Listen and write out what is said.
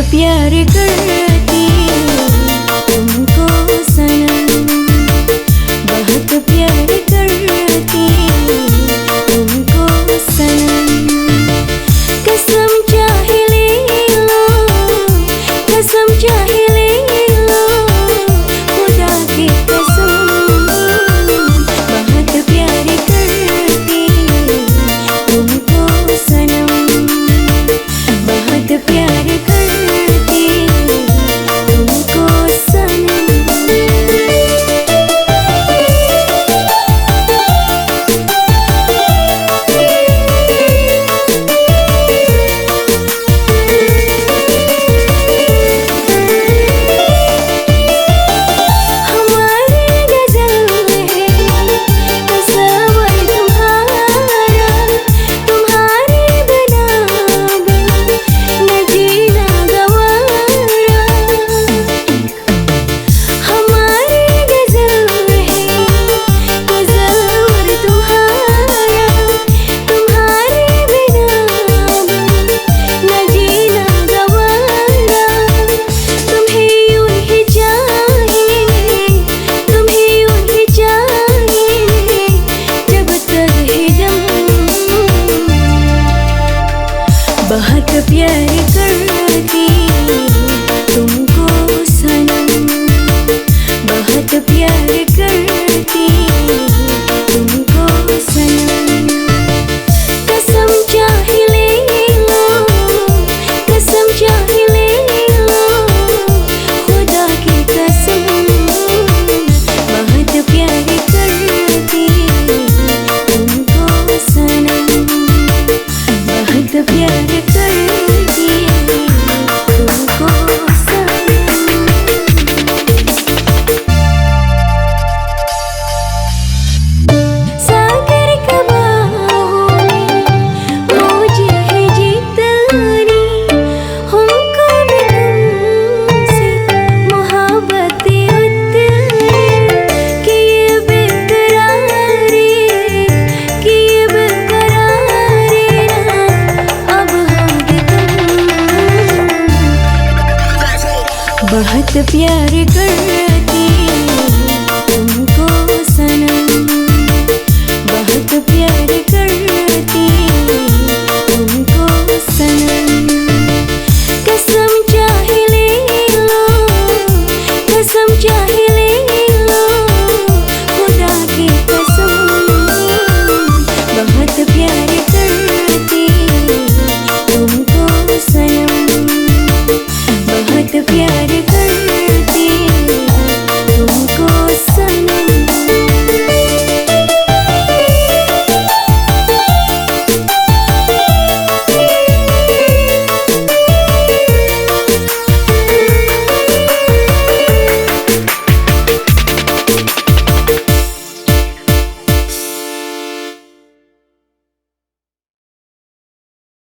प्यार करती तुमको सनम, बहुत प्यार करती तुमको सनम। कसम चाहे ले लो, कसम चाहे ले लो, खुदा की कसम, बहुत प्यार करती तुमको सनम, बहुत प्यार करती तुमको सनम। हमारी गजल है तस्वर तुम्हारा, तुम्हारे बिना न जीना गवारा। हमारी गजल है तस्वर तुम्हारा, तुम्हारे बिना न जीना गवारा। तुम्हें यूं ही चाहिए, तुम्हें यूं ही चाहिए जब तक है दम। बहुत प्यार करती तुमको सनम, बहुत प्यार करती तुमको सनम। कसम चाहे ले लो, कसम चाहे ले लो, खुदा की कसम, बहुत प्यार करती तुमको सनम, बहुत प्यार करती तुमको सनम। सागर कबाहों में मौज है जितनी, हमको भी तुमसे मोहब्बत उतनी। कि ये बेकरारी, कि ये बेकरारी ना अब होगी तुम। बहुत प्यार कर